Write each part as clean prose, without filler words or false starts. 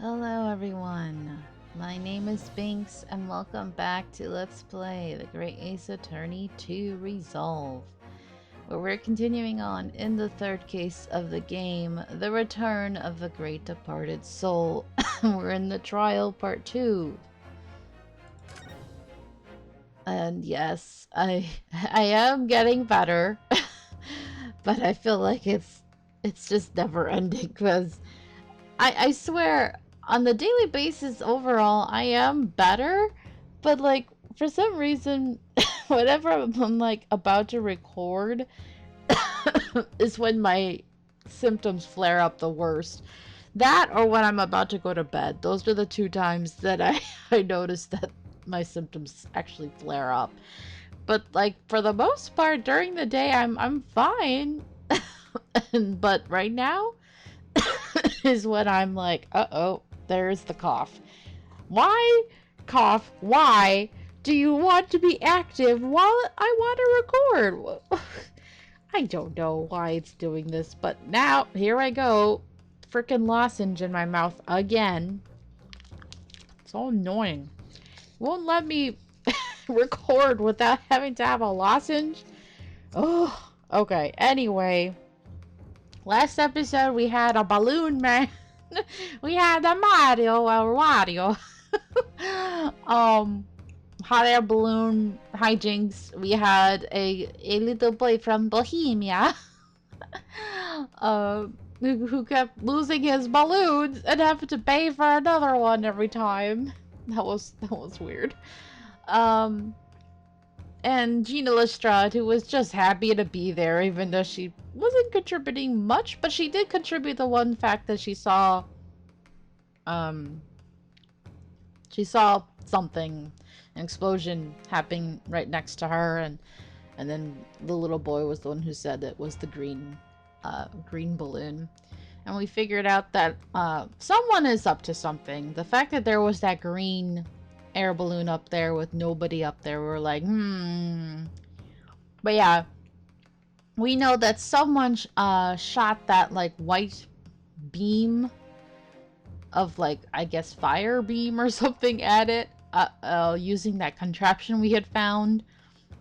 Hello everyone, my name is Binks and welcome back to Let's Play The Great Ace Attorney 2 Resolve, where we're continuing on in the third case of the game, The Return of the Great Departed Soul. We're in the trial part 2. And yes, I am getting better, but I feel like it's just never ending because I swear on the daily basis overall I am better, but like for some reason whenever I'm like about to record is when my symptoms flare up the worst. That or when I'm about to go to bed. Those are the two times that I notice that my symptoms actually flare up. But like for the most part during the day I'm fine. But right now is when I'm like, uh-oh, there's the cough. Why, cough, why do you want to be active while I want to record? I don't know why it's doing this, but now, here I go. Frickin' lozenge in my mouth again. It's so annoying. Won't let me record without having to have a lozenge. Oh, okay. Anyway, last episode we had a balloon man. We had a Wario. Hot air balloon hijinks. We had a little boy from Bohemia, who kept losing his balloons and having to pay for another one every time. That was weird. And Gina Lestrade, who was just happy to be there, even though she wasn't contributing much, but she did contribute the one fact that she saw something, an explosion happening right next to her, and then the little boy was the one who said it was the green balloon. And we figured out that someone is up to something. The fact that there was that green air balloon up there with nobody up there, we're like, But yeah, we know that someone shot that like white beam of like, I guess, fire beam or something at it, using that contraption we had found.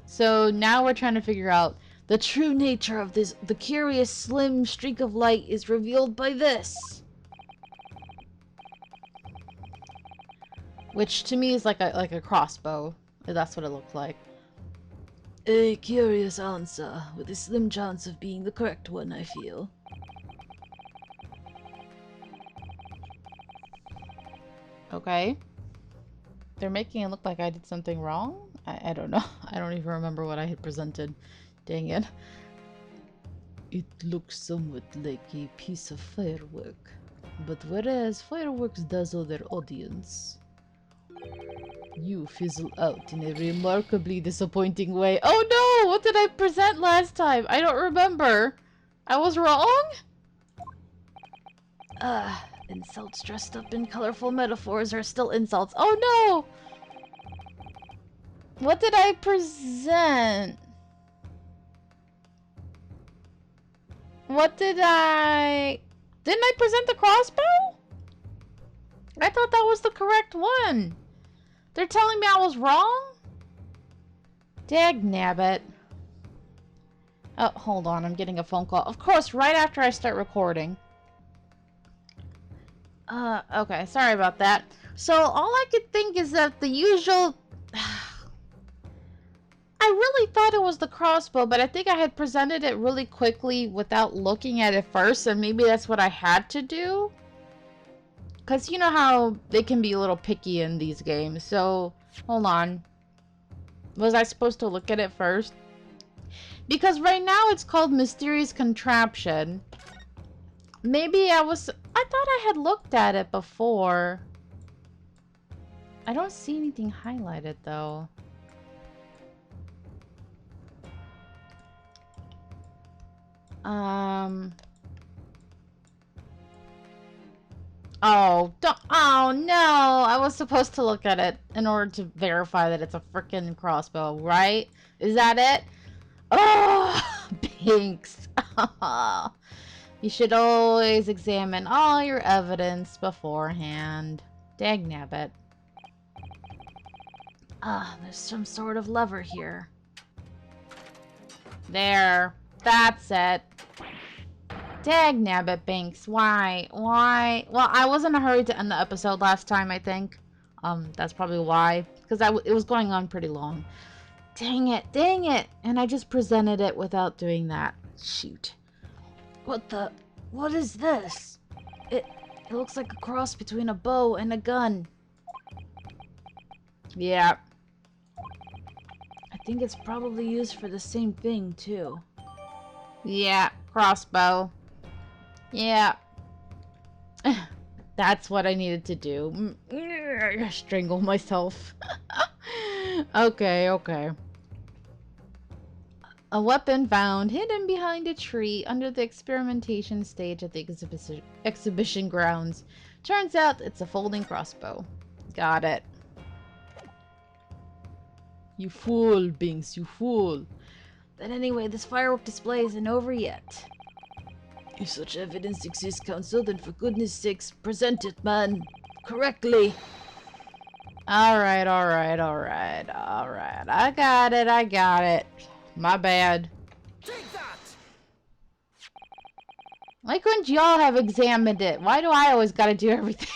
So now we're trying to figure out the true nature of this. The curious slim streak of light is revealed by this, which to me is like a crossbow. That's what it looked like. A curious answer with a slim chance of being the correct one, I feel. Okay. They're making it look like I did something wrong? I don't know. I don't even remember what I had presented. Dang it. It looks somewhat like a piece of firework. But whereas fireworks dazzle their audience, you fizzle out in a remarkably disappointing way. Oh no! What did I present last time? I don't remember. I was wrong? Insults dressed up in colorful metaphors are still insults. Oh no! What did I present? What did I... Didn't I present the crossbow? I thought that was the correct one. They're telling me I was wrong? Dagnabbit. Oh, hold on. I'm getting a phone call. Of course, right after I start recording. Okay. Sorry about that. So, all I could think is that the usual... I really thought it was the crossbow, but I think I had presented it really quickly without looking at it first, and maybe that's what I had to do. Because you know how they can be a little picky in these games. So, hold on. Was I supposed to look at it first? Because right now it's called Mysterious Contraption. Maybe I thought I had looked at it before. I don't see anything highlighted though. Oh no! I was supposed to look at it in order to verify that it's a freaking crossbow, right? Is that it? Oh, Binks. You should always examine all your evidence beforehand. Dagnabbit. Ah, there's some sort of lever here. There. That's it. Dagnabbit, Binks. Why? Why? Well, I was in a hurry to end the episode last time, I think. That's probably why. Because it was going on pretty long. Dang it. Dang it. And I just presented it without doing that. Shoot. What is this? It looks like a cross between a bow and a gun. Yeah. I think it's probably used for the same thing, too. Yeah, crossbow. Yeah. That's what I needed to do. Strangle myself. Okay, okay. A weapon found hidden behind a tree under the experimentation stage at the exhibition grounds. Turns out it's a folding crossbow. Got it. You fool, Binks, you fool. But anyway, this firework display isn't over yet. If such evidence exists, Council, then for goodness sakes, present it, man. Correctly. Alright, alright, alright, alright. I got it, I got it. My bad. Take that! Why couldn't y'all have examined it? Why do I always gotta do everything?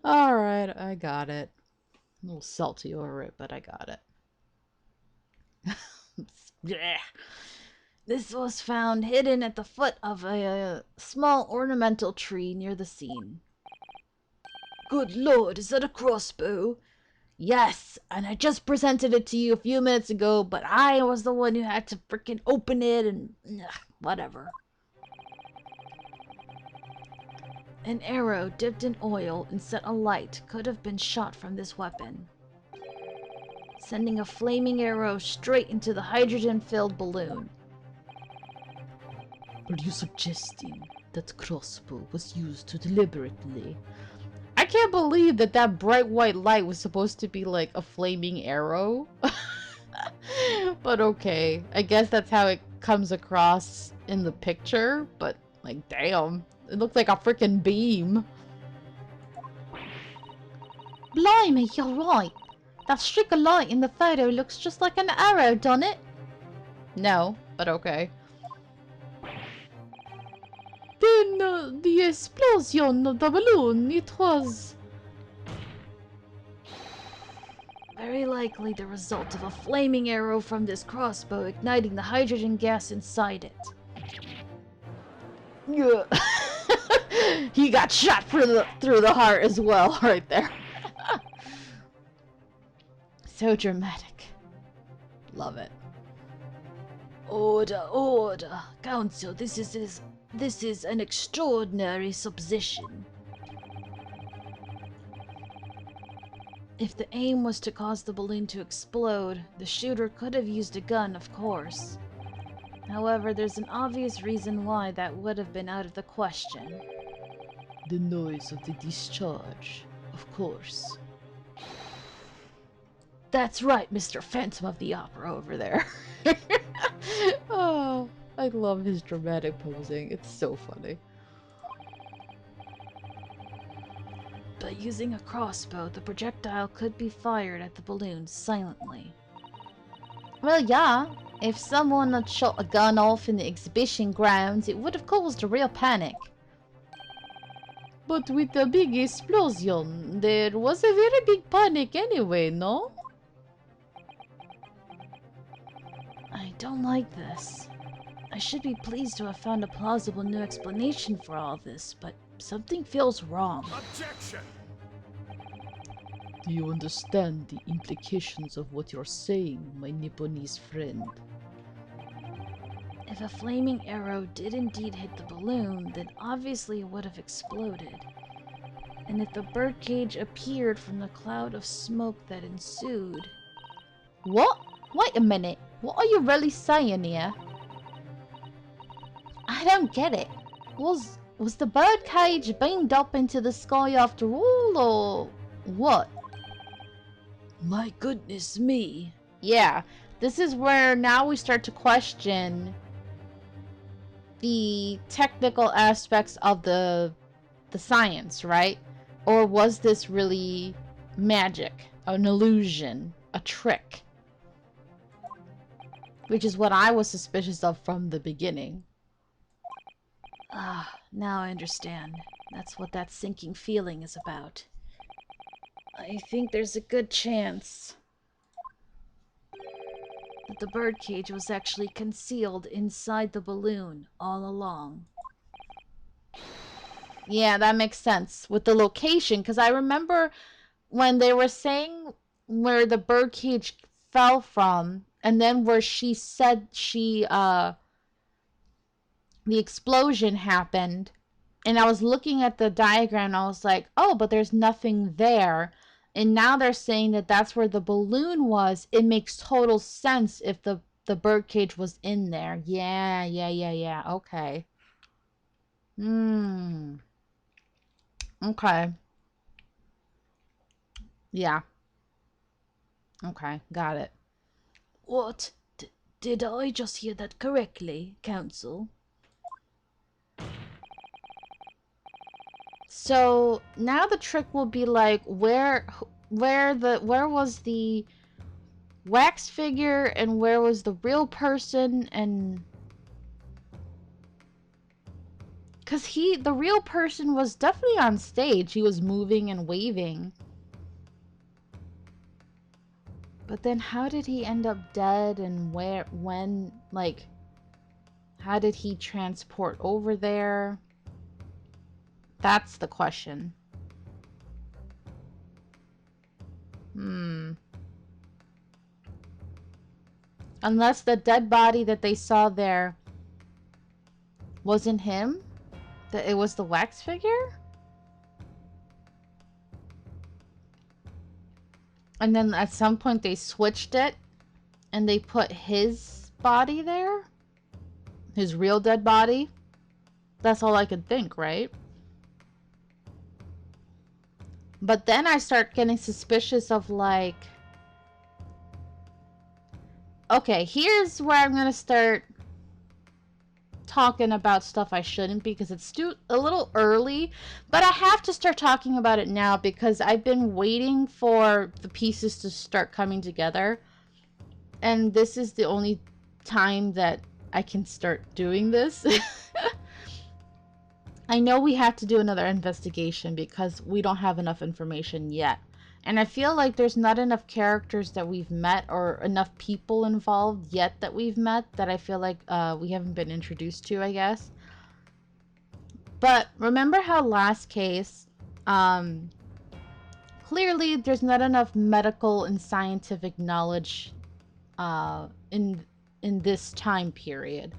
Alright, I got it. A little salty over it, but I got it. Yeah. This was found hidden at the foot of a small ornamental tree near the scene. Good lord, is that a crossbow? Yes, and I just presented it to you a few minutes ago, but I was the one who had to frickin' open it and whatever. An arrow dipped in oil and set alight could have been shot from this weapon, sending a flaming arrow straight into the hydrogen-filled balloon. Are you suggesting that crossbow was used to deliberately? I can't believe that that bright white light was supposed to be like a flaming arrow. But okay, I guess that's how it comes across in the picture, but like damn, it looks like a freaking beam. Blimey, you're right. That streak of light in the photo looks just like an arrow, doesn't it? No, but okay. Then the explosion of the balloon, it was very likely the result of a flaming arrow from this crossbow igniting the hydrogen gas inside it. Yeah. He got shot through the heart as well, right there. So dramatic. Love it. Order, order. Council, this is an extraordinary supposition. If the aim was to cause the balloon to explode, the shooter could have used a gun, of course. However, there's an obvious reason why that would have been out of the question. The noise of the discharge, of course. That's right, Mr. Phantom of the Opera over there. Oh, I love his dramatic posing. It's so funny. By using a crossbow, the projectile could be fired at the balloon silently. Well, yeah. If someone had shot a gun off in the exhibition grounds, it would have caused a real panic. But with the big explosion, there was a very big panic anyway, no? I don't like this. I should be pleased to have found a plausible new explanation for all this, but something feels wrong. Objection! Do you understand the implications of what you're saying, my Nipponese friend? If a flaming arrow did indeed hit the balloon, then obviously it would have exploded. And if the birdcage appeared from the cloud of smoke that ensued... What? Wait a minute. What are you really saying here? I don't get it. Was the birdcage beamed up into the sky after all, or what? My goodness me. Yeah, this is where now we start to question the technical aspects of the science, right? Or was this really magic, an illusion, a trick? Which is what I was suspicious of from the beginning. Ah, now I understand. That's what that sinking feeling is about. I think there's a good chance that the birdcage was actually concealed inside the balloon all along. Yeah, that makes sense with the location, because I remember when they were saying where the birdcage fell from, and then where she said the explosion happened, and I was looking at the diagram and I was like, oh, but there's nothing there. And now they're saying that that's where the balloon was. It makes total sense if the birdcage was in there. Yeah. Okay. Okay. Yeah. Okay. Got it. What? Did I just hear that correctly, Council? So now the trick will be like, where was the wax figure and where was the real person? And because the real person was definitely on stage, he was moving and waving, but then how did he end up dead? And where, when, like, how did he transport over there? That's the question. Unless the dead body that they saw there wasn't him, that it was the wax figure? And then at some point they switched it and they put his body there? His real dead body? That's all I could think, right? But then I start getting suspicious of, like, okay, here's where I'm gonna start talking about stuff I shouldn't, because it's still a little early, but I have to start talking about it now because I've been waiting for the pieces to start coming together, and this is the only time that I can start doing this. I know we have to do another investigation because we don't have enough information yet. And I feel like there's not enough characters that we've met or enough people involved yet that we've met that I feel like we haven't been introduced to, I guess. But remember how last case, clearly there's not enough medical and scientific knowledge in this time period.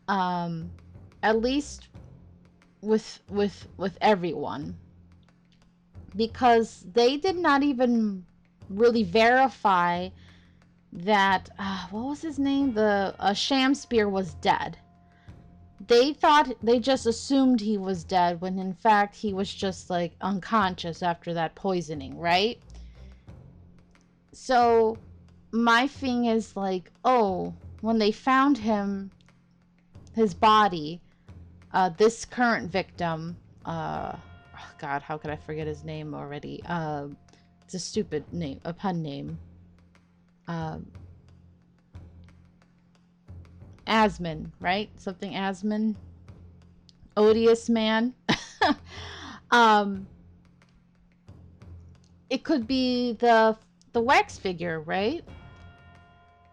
At least with everyone, because they did not even really verify that what was his name, the Shamspear was dead. They just assumed he was dead when in fact he was just like unconscious after that poisoning, right? So my thing is like, oh, when they found his body, this current victim, oh God, how could I forget his name already? It's a stupid name, a pun name. Asman, right? Something Asman. Odious man. um, it could be the wax figure, right?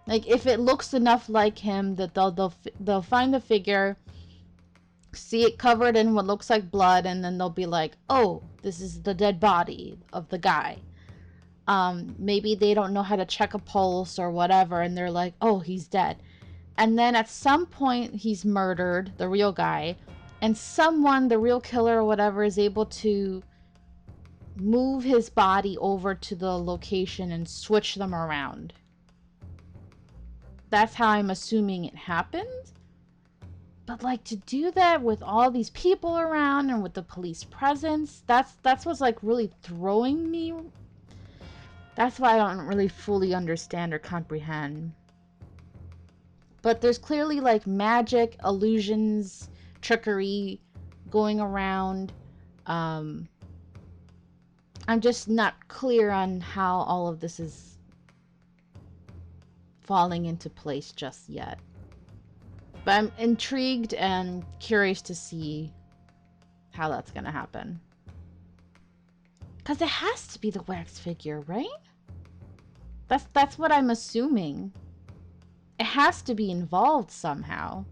Like if it looks enough like him, that they'll find the figure, see it covered in what looks like blood, and then they'll be like, oh, this is the dead body of the guy. Maybe they don't know how to check a pulse or whatever, and they're like, oh, he's dead. And then at some point he's murdered, the real guy, and someone, the real killer or whatever, is able to move his body over to the location and switch them around. That's how I'm assuming it happened. But like, to do that with all these people around and with the police presence, that's what's like really throwing me. That's why I don't really fully understand or comprehend. But there's clearly like magic, illusions, trickery going around. I'm just not clear on how all of this is falling into place just yet. But I'm intrigued and curious to see how that's going to happen. Because it has to be the wax figure, right? That's what I'm assuming. It has to be involved somehow.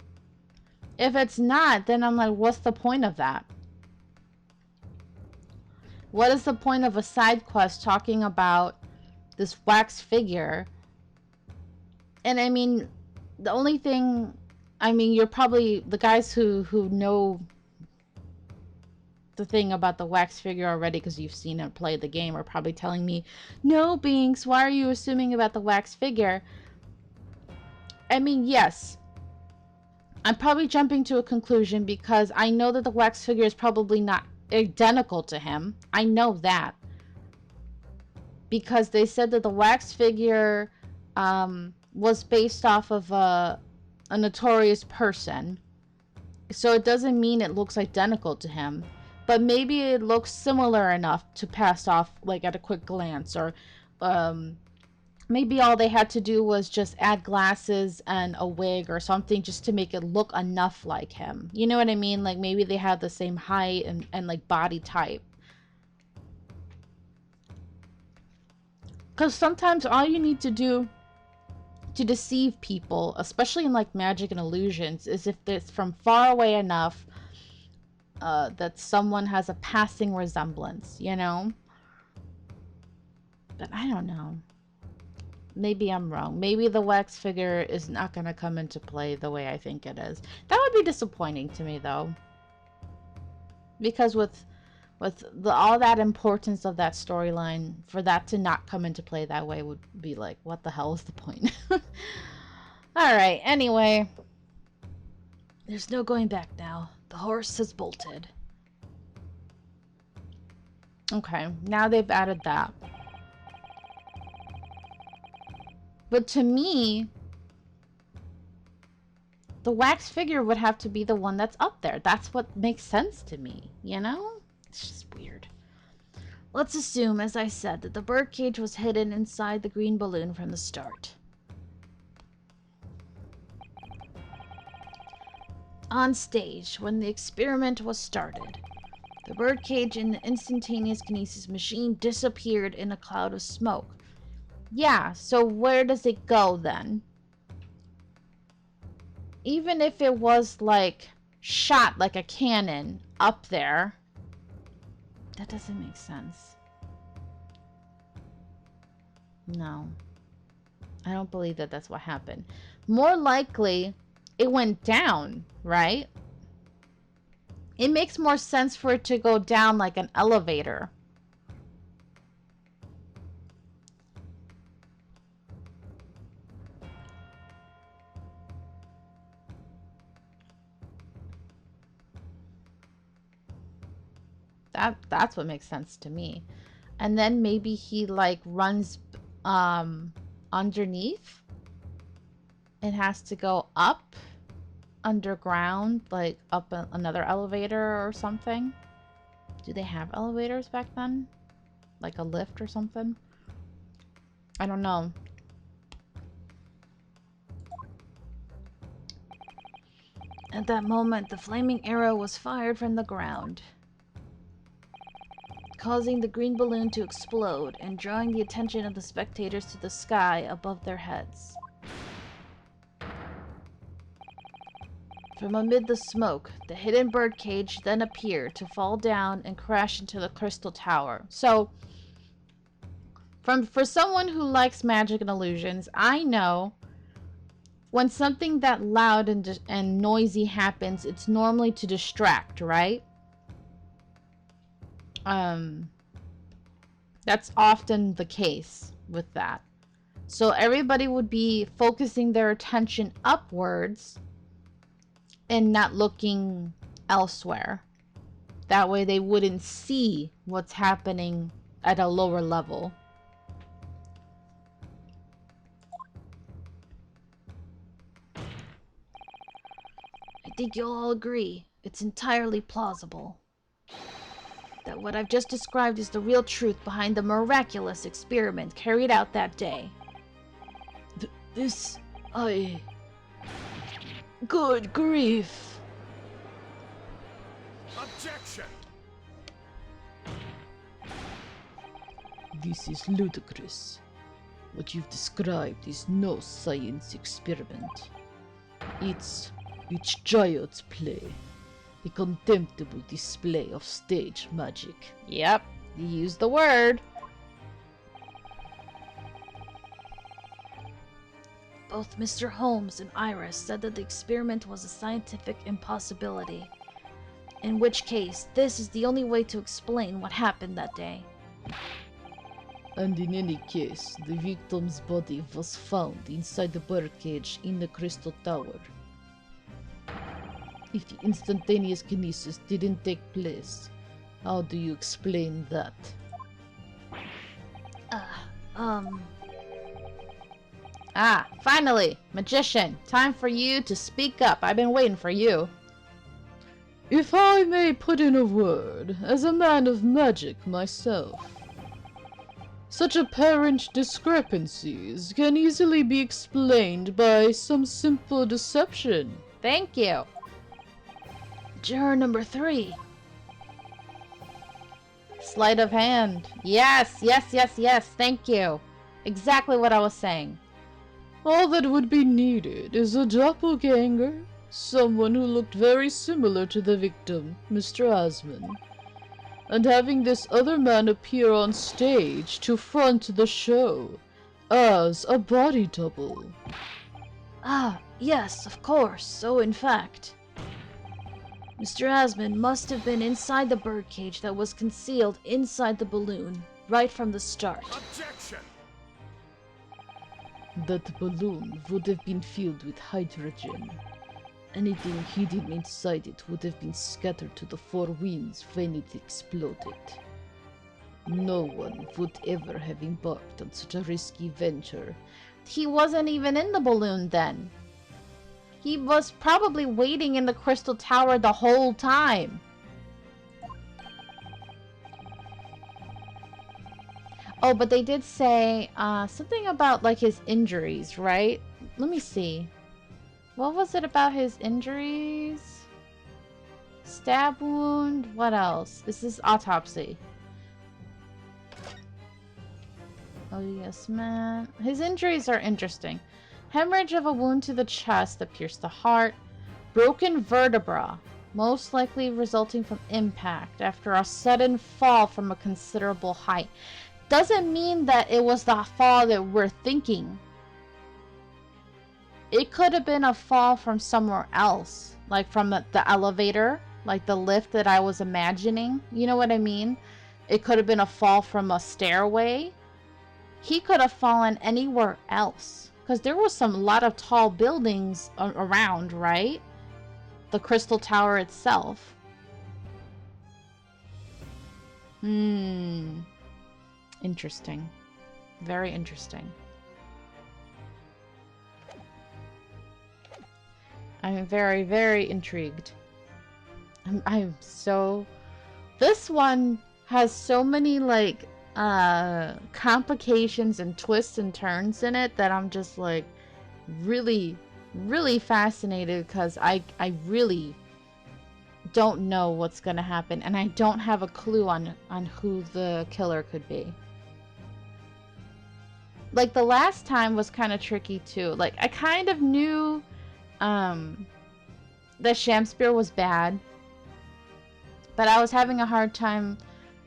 If it's not, then I'm like, what's the point of that? What is the point of a side quest talking about this wax figure? And I mean, the only thing, I mean, you're probably, the guys who know the thing about the wax figure already because you've seen it play the game are probably telling me, no, Binks, why are you assuming about the wax figure? I mean, yes, I'm probably jumping to a conclusion because I know that the wax figure is probably not identical to him. I know that. Because they said that the wax figure was based off of a notorious person. So it doesn't mean it looks identical to him. But maybe it looks similar enough to pass off like at a quick glance. Or maybe all they had to do was just add glasses and a wig or something just to make it look enough like him. You know what I mean? Like maybe they have the same height and like body type. Because sometimes all you need to do to deceive people, especially in like magic and illusions, is if it's from far away enough that someone has a passing resemblance, you know? But I don't know. Maybe I'm wrong. Maybe the wax figure is not going to come into play the way I think it is. That would be disappointing to me, though. Because with all that importance of that storyline, for that to not come into play that way would be like, what the hell is the point? Alright, anyway. There's no going back now. The horse has bolted. Okay, now they've added that. But to me, the wax figure would have to be the one that's up there. That's what makes sense to me, you know? It's just weird. Let's assume, as I said, that the birdcage was hidden inside the green balloon from the start. On stage, when the experiment was started, the birdcage in the instantaneous kinesis machine disappeared in a cloud of smoke. Yeah, so where does it go then? Even if it was like shot like a cannon up there, that doesn't make sense. No. I don't believe that that's what happened. More likely, it went down, right? It makes more sense for it to go down like an elevator. That's what makes sense to me. And then maybe he like runs underneath. It has to go up underground, like up another elevator or something. Do they have elevators back then? Like a lift or something? I don't know. At that moment, the flaming arrow was fired from the ground, causing the green balloon to explode and drawing the attention of the spectators to the sky above their heads. From amid the smoke, the hidden birdcage then appeared to fall down and crash into the crystal tower. So, for someone who likes magic and illusions, I know when something that loud and noisy happens, it's normally to distract, right? That's often the case with that. So everybody would be focusing their attention upwards and not looking elsewhere. That way they wouldn't see what's happening at a lower level. think you'll all agree it's entirely plausible that what I've just described is the real truth behind the miraculous experiment carried out that day. Good grief. Objection! This is ludicrous. What you've described is no science experiment. It's child's play. A contemptible display of stage magic. Yep, you used the word. Both Mr. Holmes and Iris said that the experiment was a scientific impossibility. In which case, this is the only way to explain what happened that day. And in any case, the victim's body was found inside the birdcage in the Crystal Tower. If the instantaneous kinesis didn't take place, how do you explain that? Finally! Magician, time for you to speak up. I've been waiting for you. If I may put in a word, as a man of magic myself, such apparent discrepancies can easily be explained by some simple deception. Thank you. Juror number 3. Sleight of hand. Yes, thank you. Exactly what I was saying. All that would be needed is a doppelganger, someone who looked very similar to the victim, Mr. Asman, and having this other man appear on stage to front the show as a body double. Yes, of course. So in fact, Mr. Asman must have been inside the birdcage that was concealed inside the balloon right from the start. Objection! That balloon would have been filled with hydrogen. Anything hidden inside it would have been scattered to the four winds when it exploded. No one would ever have embarked on such a risky venture. He wasn't even in the balloon then. He was probably waiting in the Crystal Tower the whole time. Oh, but they did say something about like his injuries, right? Let me see. What was it about his injuries? Stab wound? What else? This is autopsy. Oh yes, man. His injuries are interesting. Hemorrhage of a wound to the chest that pierced the heart. Broken vertebra, most likely resulting from impact after a sudden fall from a considerable height. Doesn't mean that it was the fall that we're thinking. It could have been a fall from somewhere else, like from the elevator, like the lift that I was imagining. You know what I mean? It could have been a fall from a stairway. He could have fallen anywhere else, because there was some lot of tall buildings around, right? The Crystal Tower itself. Interesting. Very interesting. I'm very, very intrigued. I'm so... This one has so many, like, complications and twists and turns in it that I'm just, like, really, really fascinated, because I really don't know what's gonna happen, and I don't have a clue on who the killer could be. Like, the last time was kind of tricky, too. Like, I kind of knew that Shamspear was bad, but I was having a hard time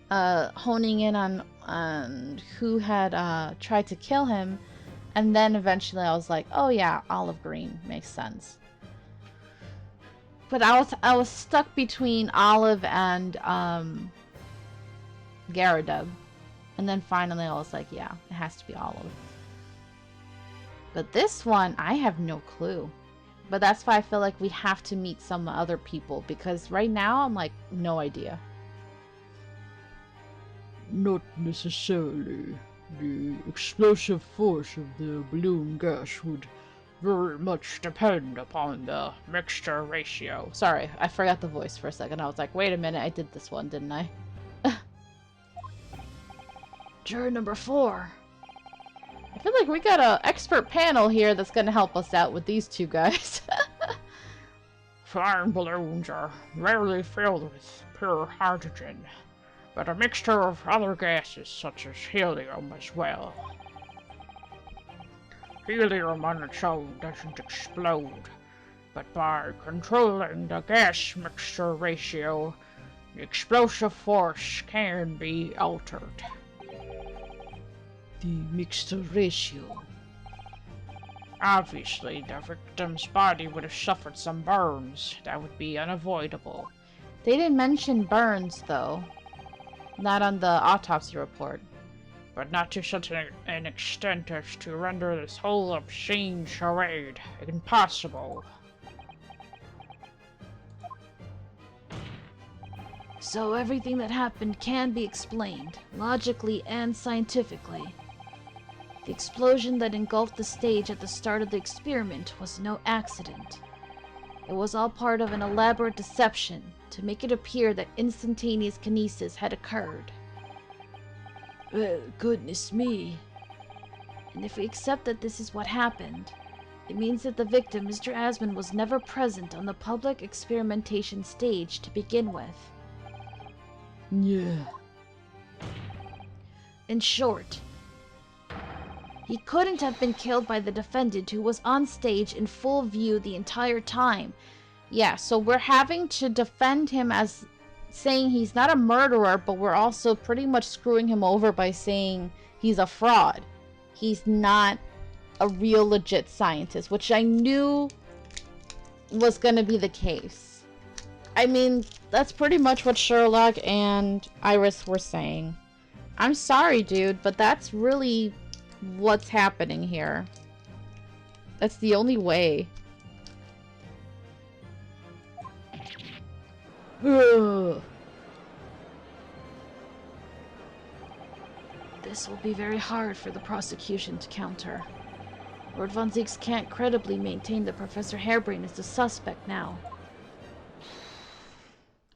honing in on who had tried to kill him, and then eventually I was like, oh yeah, Olive Green makes sense. But I was stuck between Olive and Garadub, and then finally I was like, yeah, it has to be Olive. But this one, I have no clue. But that's why I feel like we have to meet some other people, because right now I'm like, no idea. Not necessarily. The explosive force of the balloon gas would very much depend upon the mixture ratio. Sorry, I forgot the voice for a second. I was like, wait a minute, I did this one, didn't I? Juror number 4. I feel like we got an expert panel here that's gonna help us out with these two guys. Flying balloons are rarely filled with pure hydrogen, but a mixture of other gases such as helium as well. Helium on its own doesn't explode, but by controlling the gas mixture ratio, the explosive force can be altered. The mixture ratio. Obviously, the victim's body would have suffered some burns. That would be unavoidable. They didn't mention burns, though. Not on the autopsy report. But not to such an extent as to render this whole obscene charade impossible. So everything that happened can be explained, logically and scientifically. The explosion that engulfed the stage at the start of the experiment was no accident. It was all part of an elaborate deception to make it appear that instantaneous kinesis had occurred. Well, goodness me. And if we accept that this is what happened, it means that the victim, Mr. Asman, was never present on the public experimentation stage to begin with. Yeah. In short, he couldn't have been killed by the defendant who was on stage in full view the entire time. Yeah, so we're having to defend him as saying he's not a murderer, but we're also pretty much screwing him over by saying he's a fraud. He's not a real legit scientist, which I knew was going to be the case. I mean, that's pretty much what Sherlock and Iris were saying. I'm sorry, dude, but that's really what's happening here. That's the only way. Ugh. This will be very hard for the prosecution to counter. Lord Von Zieks can't credibly maintain that Professor Harebrain is the suspect now.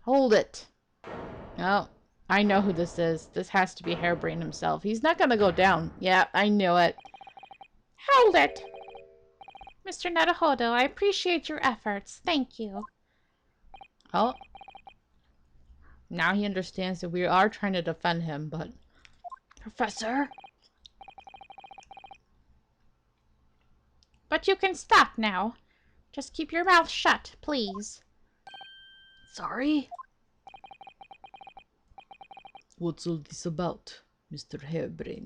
Hold it. Oh, I know who this is. This has to be Harebrain himself. He's not gonna go down. Yeah, I knew it. Hold it! Mr. Naruhodo, I appreciate your efforts. Thank you. Oh. Now he understands that we are trying to defend him, but... Professor? But you can stop now. Just keep your mouth shut, please. Sorry? What's all this about, Mr. Harebrain?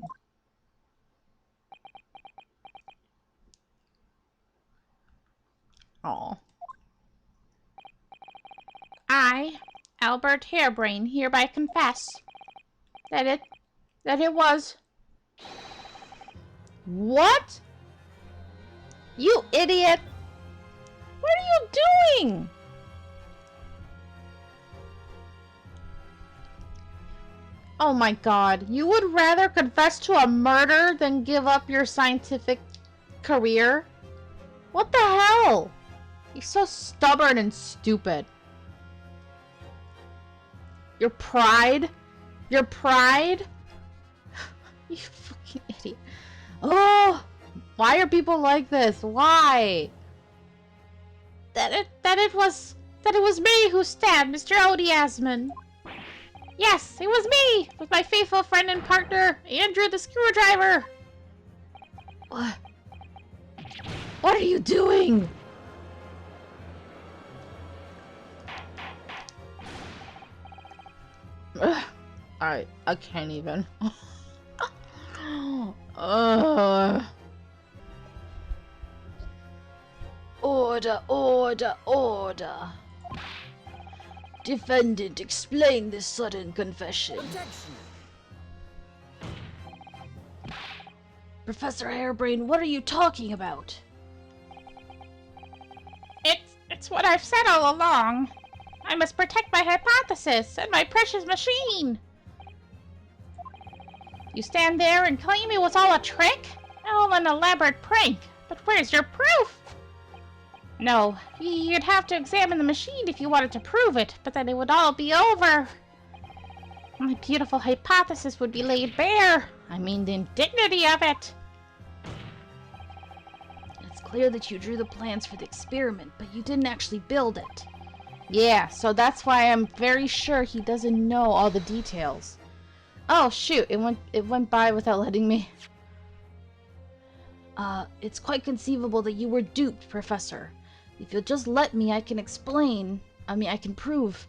Oh. I, Albert Harebrain, hereby confess that it was... What? You idiot! What are you doing? Oh my god, you would rather confess to a murder than give up your scientific career? What the hell? You're so stubborn and stupid. Your pride? Your pride? You fucking idiot. Oh! Why are people like this? Why? That it was me who stabbed Mr. Odiasman. Yes, it was me, with my faithful friend and partner, Andrew the Screwdriver. What? What are you doing? Ugh, I can't even. Order, order, order. Defendant, explain this sudden confession. Objection. Professor Harebrain, what are you talking about? It's what I've said all along. I must protect my hypothesis and my precious machine. You stand there and claim it was all a trick? All an elaborate prank But where's your proof? No, you'd have to examine the machine if you wanted to prove it, but then it would all be over. My beautiful hypothesis would be laid bare. I mean, the indignity of it. It's clear that you drew the plans for the experiment, but you didn't actually build it. Yeah, so that's why I'm very sure he doesn't know all the details. Oh shoot, it went by without letting me. It's quite conceivable that you were duped, Professor. If you'll just let me, I can explain. I can prove.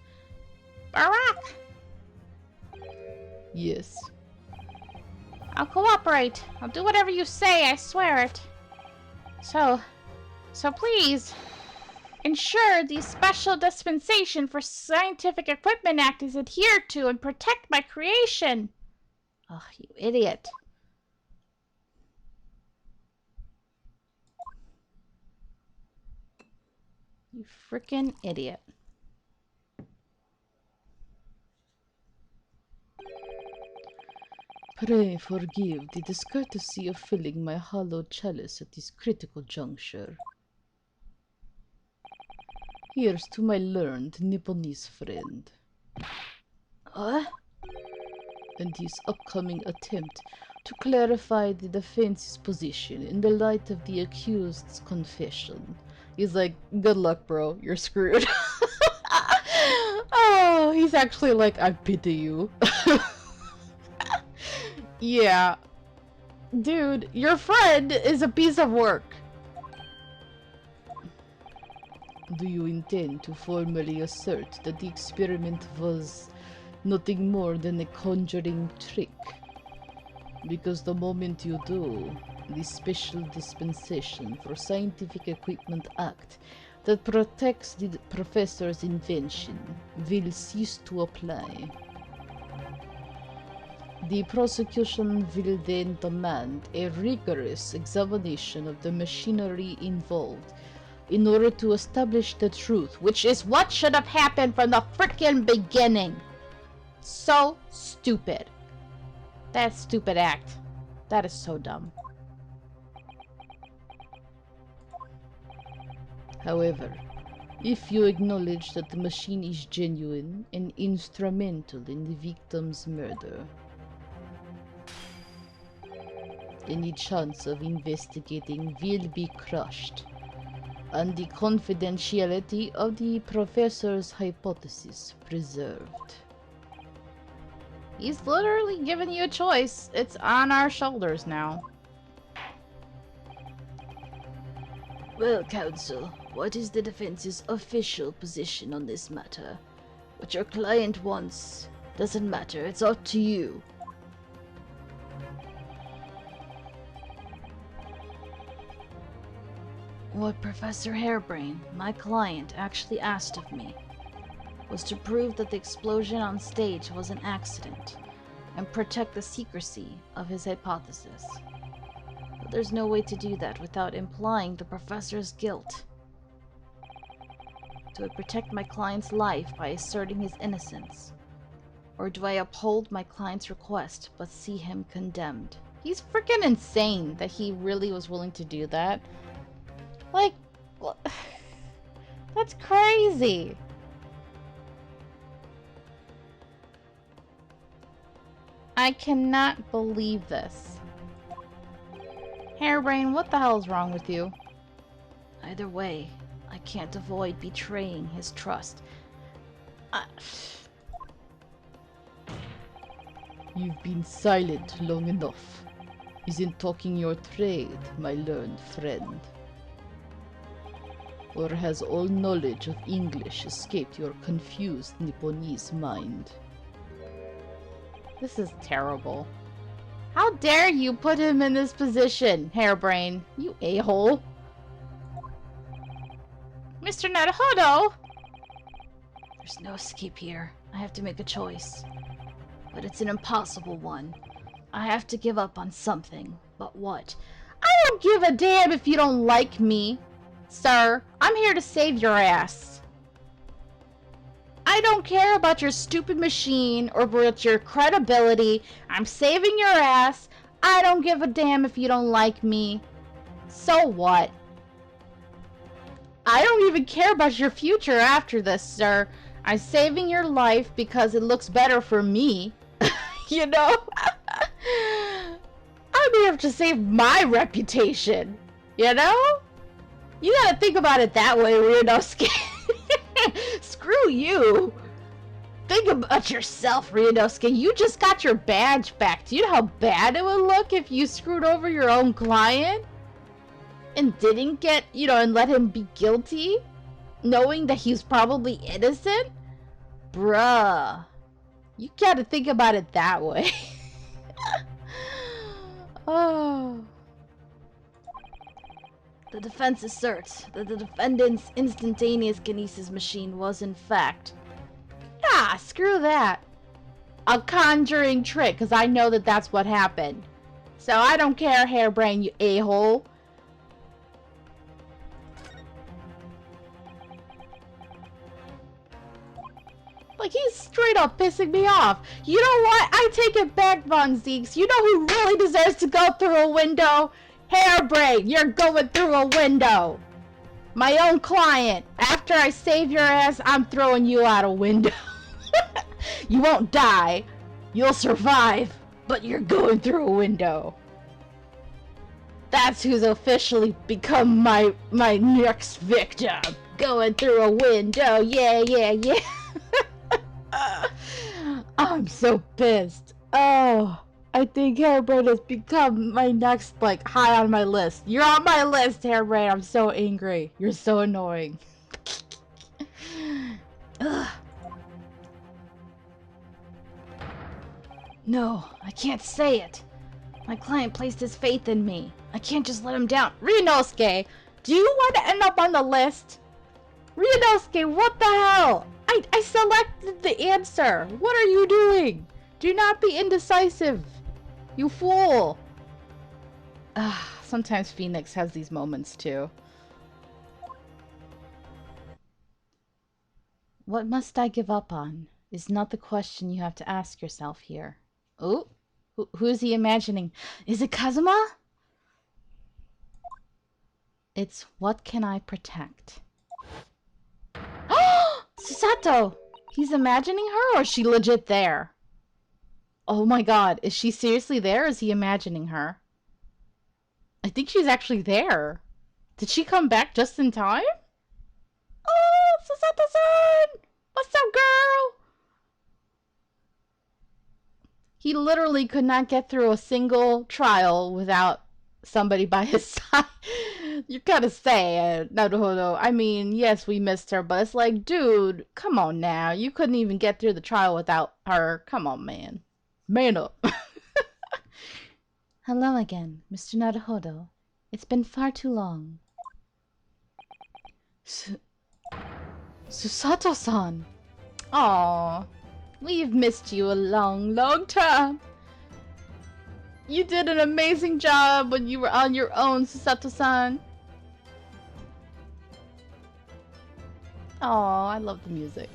Barack! Yes. I'll cooperate. I'll do whatever you say, I swear it. So please, ensure the Special Dispensation for Scientific Equipment Act is adhered to and protect my creation. Oh, you idiot. You frickin' idiot. Pray forgive the discourtesy of filling my hollow chalice at this critical juncture. Here's to my learned Nipponese friend. And his upcoming attempt to clarify the defense's position in the light of the accused's confession. He's like, good luck, bro. You're screwed. Oh, he's actually like, I pity you. Yeah. Dude, your friend is a piece of work. Do you intend to formally assert that the experiment was nothing more than a conjuring trick? Because the moment you do, the Special Dispensation for Scientific Equipment Act that protects the professor's invention will cease to apply. The prosecution will then demand a rigorous examination of the machinery involved in order to establish the truth, which is what should have happened from the frickin' beginning. So stupid. That stupid act. That is so dumb. However, if you acknowledge that the machine is genuine and instrumental in the victim's murder, any chance of investigating will be crushed, and the confidentiality of the professor's hypothesis preserved. He's literally giving you a choice. It's on our shoulders now. Well, counsel, what is the defense's official position on this matter? What your client wants doesn't matter, it's up to you. What Professor Hairbrain, my client, actually asked of me was to prove that the explosion on stage was an accident and protect the secrecy of his hypothesis. But there's no way to do that without implying the professor's guilt. Do I protect my client's life by asserting his innocence? Or do I uphold my client's request but see him condemned? He's freaking insane that he really was willing to do that. Like, that's crazy. I cannot believe this. Hairbrain, what the hell is wrong with you? Either way, I can't avoid betraying his trust. You've been silent long enough. Isn't talking your trade, my learned friend? Or has all knowledge of English escaped your confused Nipponese mind? This is terrible. How dare you put him in this position, Hairbrain? You a-hole. Mr. Naruhodo! There's no escape here. I have to make a choice. But it's an impossible one. I have to give up on something. But what? I don't give a damn if you don't like me. Sir, I'm here to save your ass. I don't care about your stupid machine or about your credibility. I'm saving your ass. I don't give a damn if you don't like me. So what? I don't even care about your future after this, sir. I'm saving your life because it looks better for me. You know? I'm here to save my reputation. You know? You gotta think about it that way, Ryunosuke. Screw you. Think about yourself, Ryunosuke. You just got your badge back. Do you know how bad it would look if you screwed over your own client? And didn't get, you know, and let him be guilty? Knowing that he's probably innocent? Bruh. You gotta think about it that way. Oh. The defense asserts that the defendant's instantaneous kinesis machine was in fact... Ah, screw that. A conjuring trick, because I know that that's what happened. So I don't care, Hairbrain, you a-hole. Like, he's straight up pissing me off. You know what? I take it back, Von Zeeks. You know who really deserves to go through a window? Hairbrain, you're going through a window. My own client. After I save your ass, I'm throwing you out a window. You won't die. You'll survive. But you're going through a window. That's who's officially become my next victim. Going through a window. Yeah, yeah, yeah. I'm so pissed. Oh, I think Hairbrain has become my next, like, high on my list. You're on my list, Hairbrain. I'm so angry. You're so annoying. Ugh. No, I can't say it. My client placed his faith in me. I can't just let him down. Ryunosuke, do you want to end up on the list? Ryunosuke, what the hell? I selected the answer. What are you doing? Do not be indecisive. You fool. Sometimes Phoenix has these moments too. What must I give up on is not the question you have to ask yourself here. Oh, who is he imagining? Is it Kazuma? It's what can I protect? Susato! He's imagining her, or is she legit there? Oh my god, is she seriously there, or is he imagining her? I think she's actually there. Did she come back just in time? Oh, Susato-san! What's up, girl? He literally could not get through a single trial without somebody by his side. You gotta say, Naruhodo. I mean, yes, we missed her, but it's like, dude, come on now. You couldn't even get through the trial without her. Come on, man. Man up. Hello again, Mr. Naruhodo. It's been far too long. Susato-san. Aww. We've missed you a long, long time. You did an amazing job when you were on your own, Susato-san. Aw, I love the music.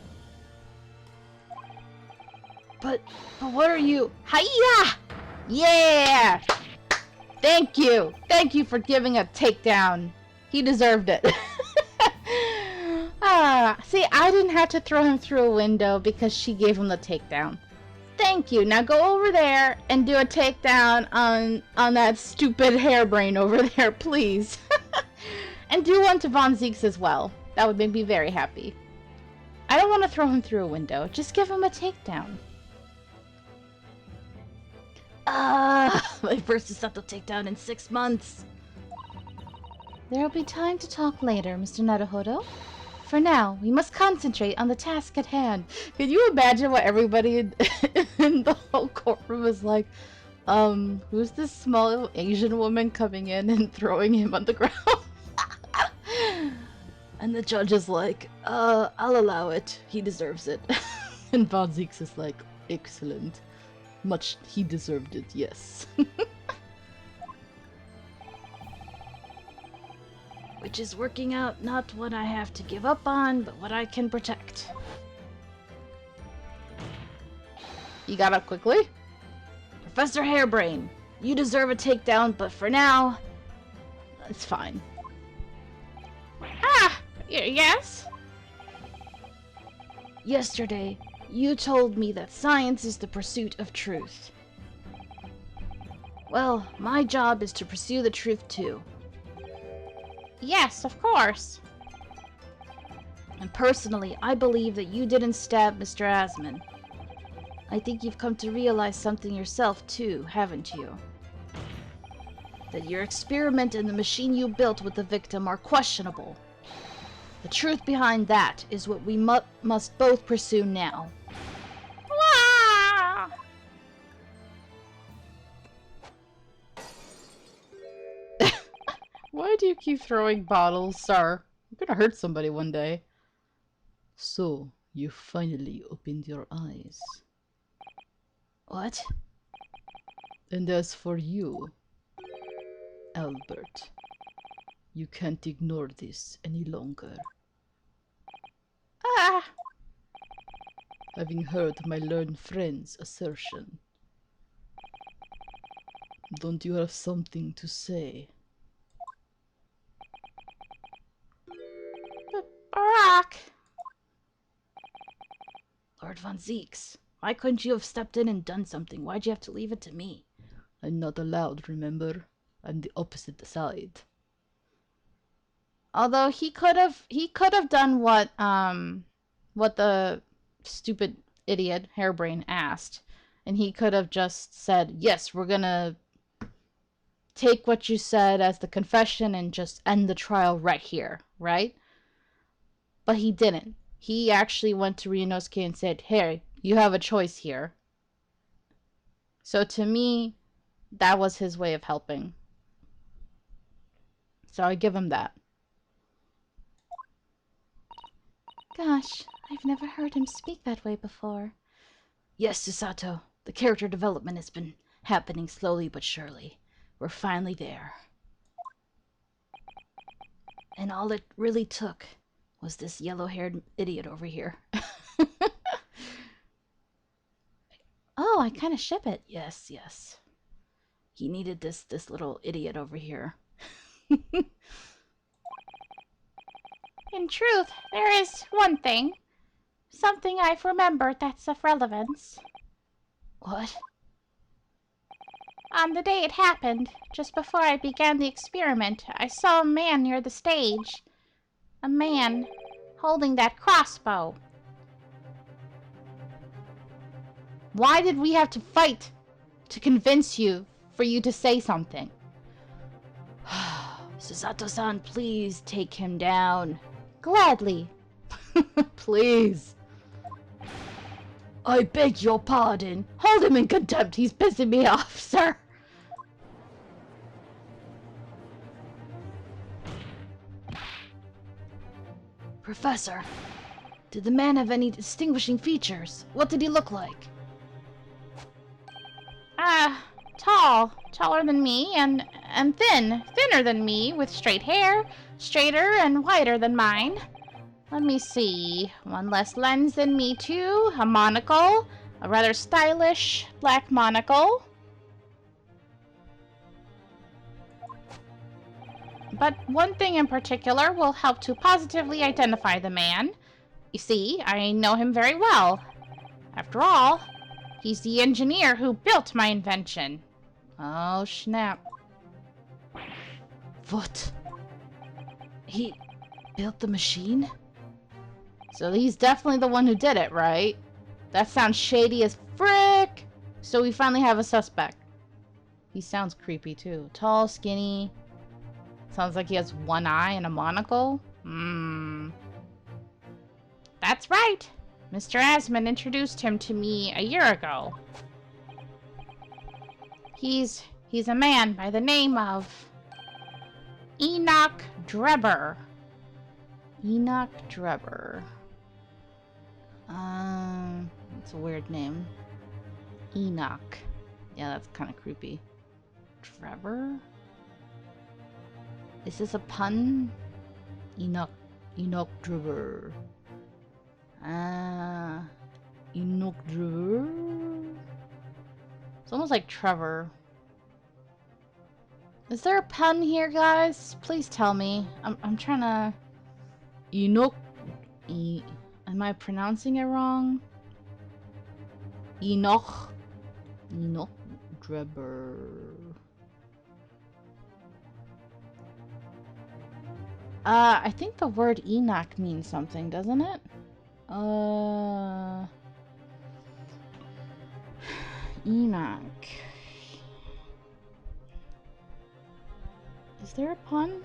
But what are you? Hiya! Yeah! Thank you! Thank you for giving a takedown. He deserved it. See, I didn't have to throw him through a window because she gave him the takedown. Thank you. Now go over there and do a takedown on that stupid Hairbrain over there, please. And do one to Von Zeeks as well. That would make me very happy. I don't want to throw him through a window. Just give him a takedown. My first Susato takedown in 6 months. There'll be time to talk later, Mr. Naruhodo. For now, we must concentrate on the task at hand. Can you imagine what everybody in the whole courtroom is like? Who's this small Asian woman coming in and throwing him on the ground? And the judge is like, I'll allow it. He deserves it. And Von Zeeks is like, excellent. Much he deserved it, yes. Which is working out not what I have to give up on, but what I can protect. You got up quickly? Professor Hairbrain, you deserve a takedown, but for now, It's fine. Ah, yes? Yesterday, you told me that science is the pursuit of truth. Well, my job is to pursue the truth too. Yes, of course. And personally, I believe that you didn't stab Mr. Asman. I think you've come to realize something yourself too, haven't you? That your experiment and the machine you built with the victim are questionable. The truth behind that is what we must both pursue now. Wah! Why do you keep throwing bottles, sir? You're gonna hurt somebody one day. So, you finally opened your eyes. What? And as for you, Albert, you can't ignore this any longer. Ah, Having heard my learned friend's assertion, don't you have something to say? Barack. Lord Von Zeeks, why couldn't you have stepped in and done something? Why'd you have to leave it to me? I'm not allowed, remember? I'm the opposite side. Although he could have done what the stupid idiot Hairbrain asked, and he could have just said, "Yes, we're gonna take what you said as the confession and just end the trial right here," right? But he didn't. He actually went to Ryunosuke and said, "Hey, you have a choice here." So to me, that was his way of helping. So I give him that. Gosh, I've never heard him speak that way before. Yes, Susato, the character development has been happening slowly but surely. We're finally there. And all it really took was this yellow-haired idiot over here. Oh, I kind of ship it. Yes, yes. He needed this little idiot over here. In truth, there is one thing. Something I've remembered that's of relevance. What? On the day it happened, just before I began the experiment, I saw a man near the stage. A man holding that crossbow. Why did we have to fight to convince you for you to say something? Susato-san, please take him down. Gladly. Please. I beg your pardon. Hold him in contempt. He's pissing me off, sir. Professor, did the man have any distinguishing features? What did he look like? Tall. Taller than me, and thin. Thinner than me, with straight hair. Straighter and whiter than mine. Let me see. One less lens than me, too. A monocle. A rather stylish black monocle. But one thing in particular will help to positively identify the man. You see, I know him very well. After all, he's the engineer who built my invention. Oh, snap. What? He built the machine? So he's definitely the one who did it, right? That sounds shady as frick! So we finally have a suspect. He sounds creepy, too. Tall, skinny. Sounds like he has one eye and a monocle. That's right. Mr. Asman introduced him to me a year ago. He's a man by the name of Enoch Drebber. Enoch Drebber. That's a weird name. Enoch. Yeah, that's kind of creepy. Drebber? Is this a pun? Enoch Drebber. Enoch Drebber? It's almost like Trevor. Is there a pun here, guys? Please tell me. I'm trying to... Enoch. Am I pronouncing it wrong? Enoch Drebber. I think the word Enoch means something, doesn't it? Enoch. Is there a pun?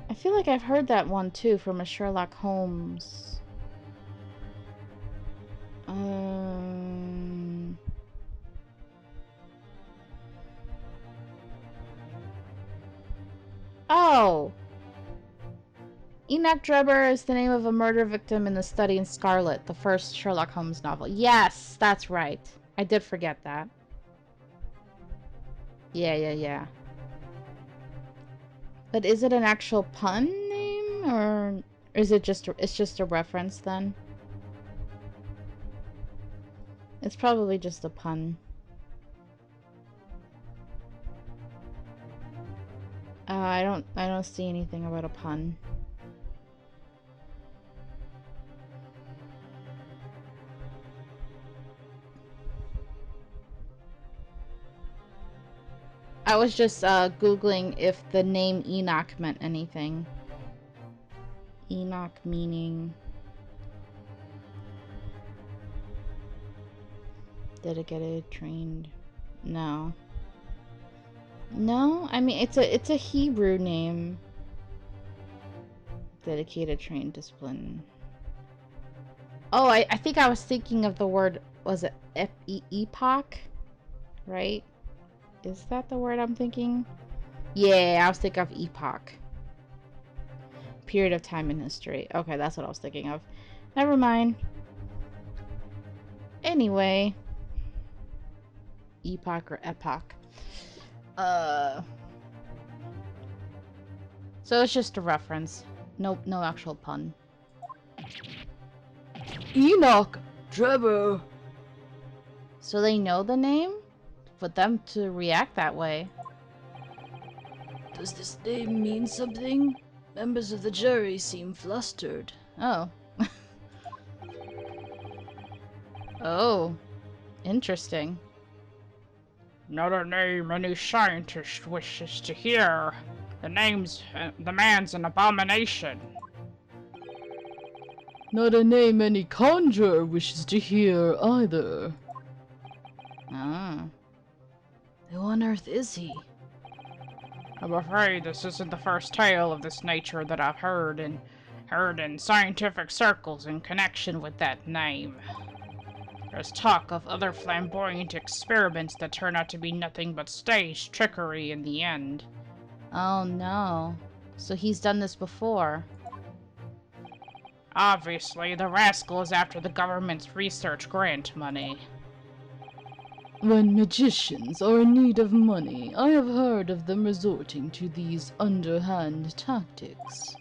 I feel like I've heard that one too from a Sherlock Holmes. Oh! Enoch Drebber is the name of a murder victim in The Study in Scarlet, the first Sherlock Holmes novel. Yes, that's right. I did forget that. Yeah. But is it an actual pun name, or is it it's just a reference then? It's probably just a pun. I don't see anything about a pun. I was just Googling if the name Enoch meant anything. Enoch meaning... dedicated, trained... No. No? I mean, it's a Hebrew name. Dedicated, trained, discipline. Oh, I think I was thinking of the word... was it epoch? Right? Is that the word I'm thinking? Yeah, I was thinking of epoch. Period of time in history. Okay, that's what I was thinking of. Never mind. Anyway. Epoch or epoch. So it's just a reference. Nope, no actual pun. Enoch Drebber. So they know the name? For them to react that way. Does this name mean something? Members of the jury seem flustered. Oh. Oh. Interesting. Not a name any scientist wishes to hear. The man's an abomination. Not a name any conjurer wishes to hear either. Ah. Who on earth is he? I'm afraid this isn't the first tale of this nature that I've heard in scientific circles in connection with that name. There's talk of other flamboyant experiments that turn out to be nothing but stage trickery in the end. Oh no. So he's done this before. Obviously, the rascal is after the government's research grant money. When magicians are in need of money, I have heard of them resorting to these underhand tactics.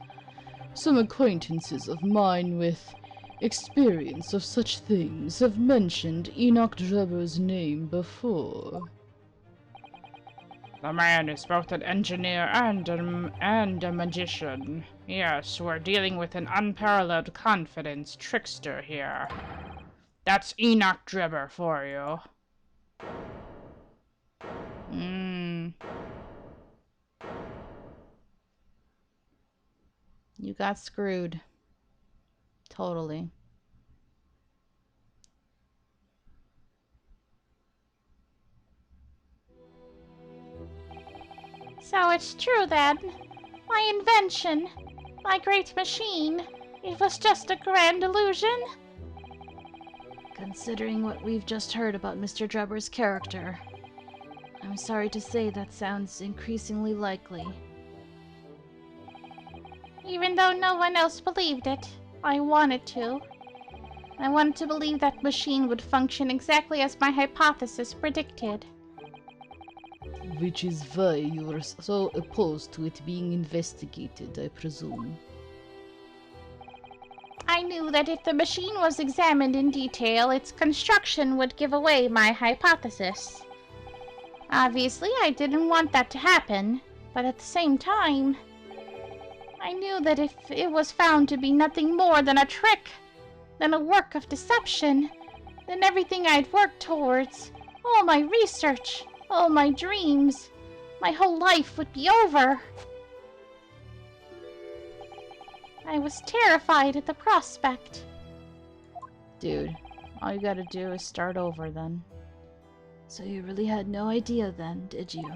Some acquaintances of mine with experience of such things have mentioned Enoch Drebber's name before. The man is both an engineer and a magician. Yes, we're dealing with an unparalleled confidence trickster here. That's Enoch Drebber for you. You got screwed. Totally. So it's true then. My invention, my great machine, it was just a grand illusion? Considering what we've just heard about Mr. Drebber's character, I'm sorry to say that sounds increasingly likely. Even though no one else believed it, I wanted to. I wanted to believe that machine would function exactly as my hypothesis predicted. Which is why you are so opposed to it being investigated, I presume. I knew that if the machine was examined in detail, its construction would give away my hypothesis. Obviously, I didn't want that to happen, but at the same time, I knew that if it was found to be nothing more than a trick, than a work of deception, then everything I'd worked towards, all my research, all my dreams, my whole life would be over. I was terrified at the prospect. Dude, all you gotta do is start over then. So you really had no idea then, did you?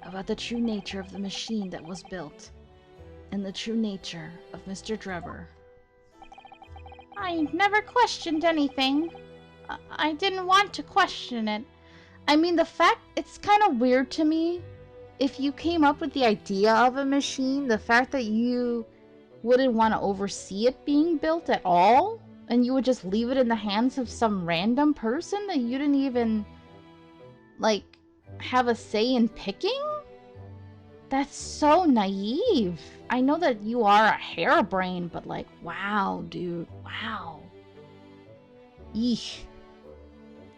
About the true nature of the machine that was built, and the true nature of Mr. Drebber. I never questioned anything. I didn't want to question it. I mean, the fact, it's kind of weird to me. If you came up with the idea of a machine, the fact that you wouldn't want to oversee it being built at all, and you would just leave it in the hands of some random person that you didn't even, like, have a say in picking? That's so naive. I know that you are a harebrain, but like, wow, dude, wow. Eesh.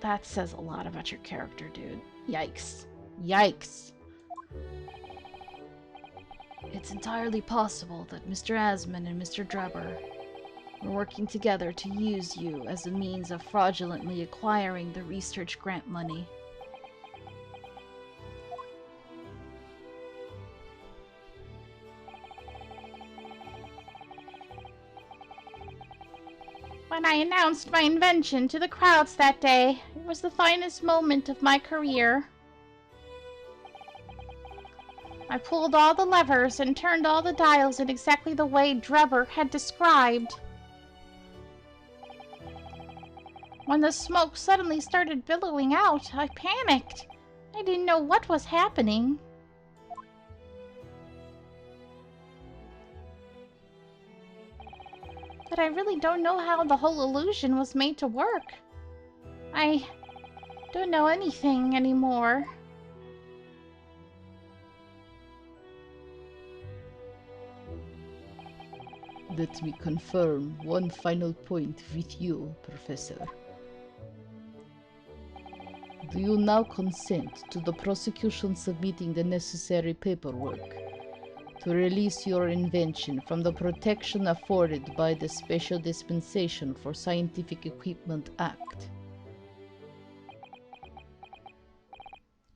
That says a lot about your character, dude. Yikes. Yikes. It's entirely possible that Mr. Asman and Mr. Drebber were working together to use you as a means of fraudulently acquiring the research grant money. When I announced my invention to the crowds that day, it was the finest moment of my career. I pulled all the levers and turned all the dials in exactly the way Drebber had described. When the smoke suddenly started billowing out, I panicked. I didn't know what was happening. But I really don't know how the whole illusion was made to work. I don't know anything anymore. Let me confirm one final point with you, Professor. Do you now consent to the prosecution submitting the necessary paperwork to release your invention from the protection afforded by the Special Dispensation for Scientific Equipment Act?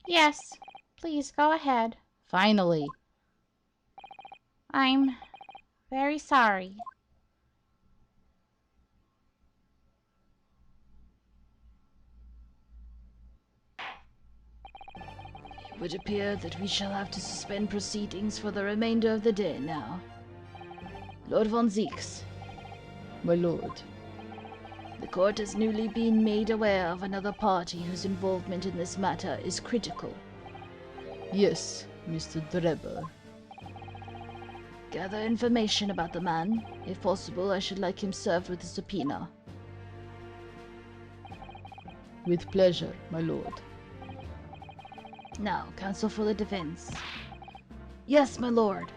Yes, please go ahead. Finally. I'm very sorry. It would appear that we shall have to suspend proceedings for the remainder of the day now. Lord von Zieks, My lord, the court has newly been made aware of another party whose involvement in this matter is critical. yes, Mr. Drebber. Gather information about the man. If possible, I should like him served with a subpoena. With pleasure, my lord. Now, counsel for the defense. Yes, my lord.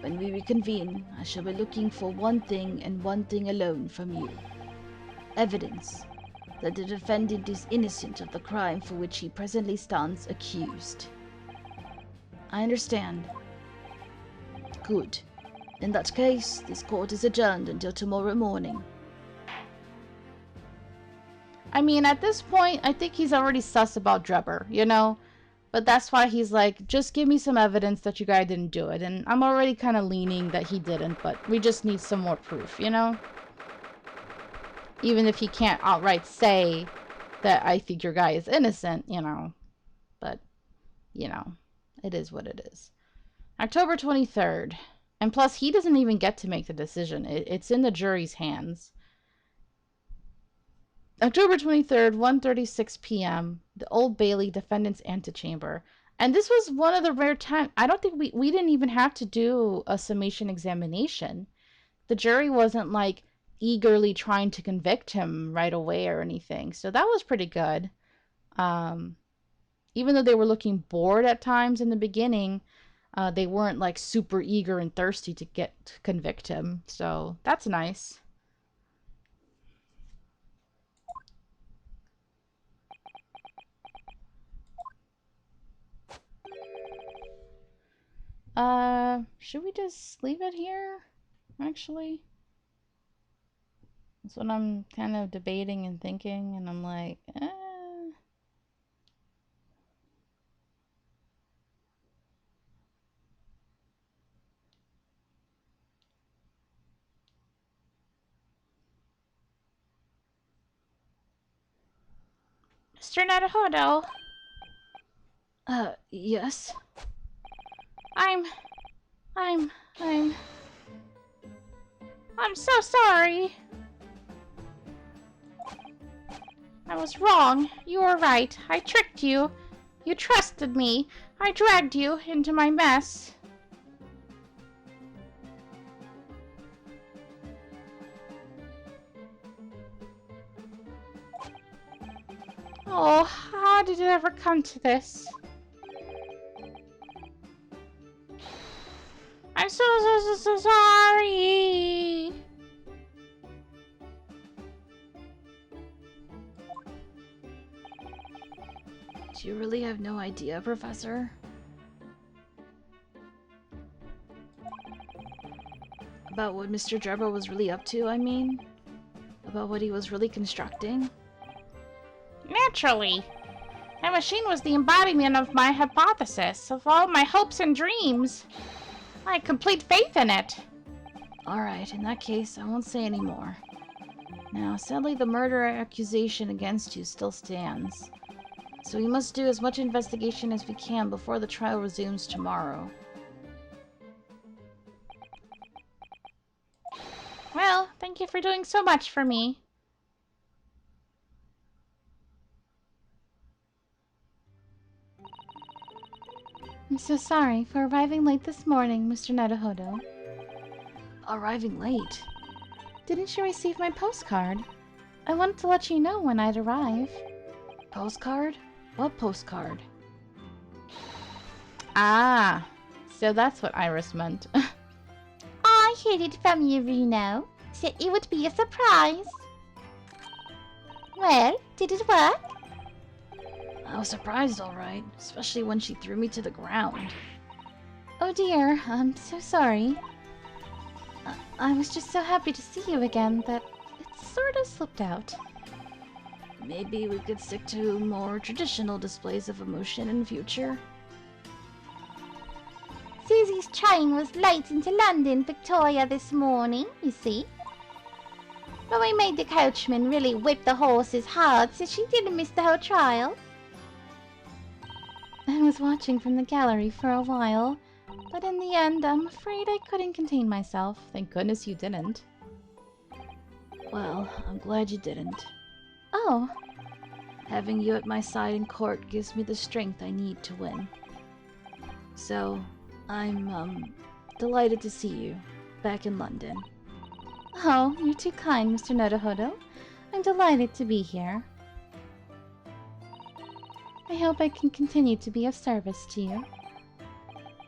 When we reconvene, I shall be looking for one thing and one thing alone from you. Evidence that the defendant is innocent of the crime for which he presently stands accused. I understand. Good. In that case, this court is adjourned until tomorrow morning. I mean, at this point, I think he's already sus about Drebber, you know? But that's why he's like, just give me some evidence that you guys didn't do it. And I'm already kind of leaning that he didn't, but we just need some more proof, you know? Even if he can't outright say that I think your guy is innocent, you know? But, you know, it is what it is. October 23rd. And plus, he doesn't even get to make the decision. It's in the jury's hands. October 23rd, 1:36 p.m., the Old Bailey Defendant's Antechamber. And this was one of the rare times, I don't think we didn't even have to do a summation examination. The jury wasn't, like, eagerly trying to convict him right away or anything. So that was pretty good. Even though they were looking bored at times in the beginning, they weren't, like, super eager and thirsty to convict him. So that's nice. Should we just leave it here? Actually, that's what I'm kind of debating and thinking, and I'm like, Mr. Naruhodo, Yes? I'm, I'm, I'm, I'm so sorry. I was wrong. You were right. I tricked you. You trusted me. I dragged you into my mess. Oh, how did it ever come to this? I'm so sorry. Do you really have no idea, Professor? About what Mr. Drebber was really up to, I mean? About what he was really constructing? Naturally. That machine was the embodiment of my hypothesis, of all my hopes and dreams. I had complete faith in it. Alright, in that case, I won't say any more. Now, sadly, the murder accusation against you still stands. So we must do as much investigation as we can before the trial resumes tomorrow. Well, thank you for doing so much for me. I'm so sorry for arriving late this morning, Mr. Naruhodo. Arriving late? Didn't you receive my postcard? I wanted to let you know when I'd arrive. Postcard? What postcard? Ah, so that's what Iris meant. I heard it from you, Reno. Said it would be a surprise. Well, did it work? I was surprised, alright, especially when she threw me to the ground. Oh dear, I'm so sorry. I was just so happy to see you again that it sort of slipped out. Maybe we could stick to more traditional displays of emotion in future. Susie's train was late into London, Victoria, this morning, you see. But we made the coachman really whip the horses hard so she didn't miss the whole trial. I was watching from the gallery for a while, but in the end, I'm afraid I couldn't contain myself. Thank goodness you didn't. Well, I'm glad you didn't. Oh, Having you at my side in court gives me the strength I need to win. So, I'm, delighted to see you back in London. oh, you're too kind, Mr. Naruhodo. I'm delighted to be here. I hope I can continue to be of service to you.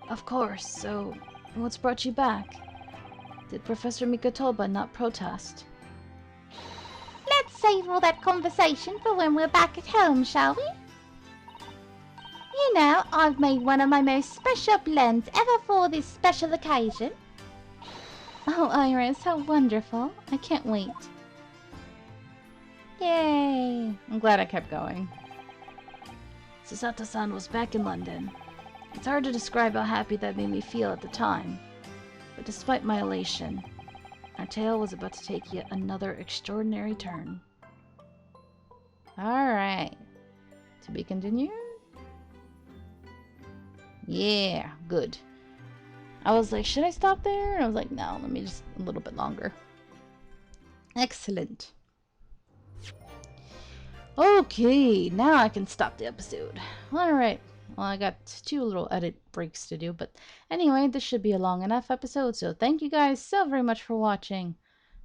Of course, so what's brought you back? Did Professor Mikotoba not protest? Let's save all that conversation for when we're back at home, shall we? You know, I've made one of my most special blends ever for this special occasion. Oh, Iris, how wonderful. I can't wait. Yay! I'm glad I kept going. Susato-san was back in London. It's hard to describe how happy that made me feel at the time. But despite my elation, our tale was about to take yet another extraordinary turn. Alright. To be continued? Yeah, good. I was like, should I stop there? And I was like, no, let me just a little bit longer. Excellent. Okay, now I can stop the episode. Alright. Well, I got 2 little edit breaks to do, but anyway, this should be a long enough episode, so thank you guys so very much for watching.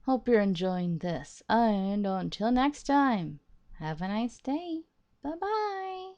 Hope you're enjoying this, and until next time, have a nice day. Bye-bye.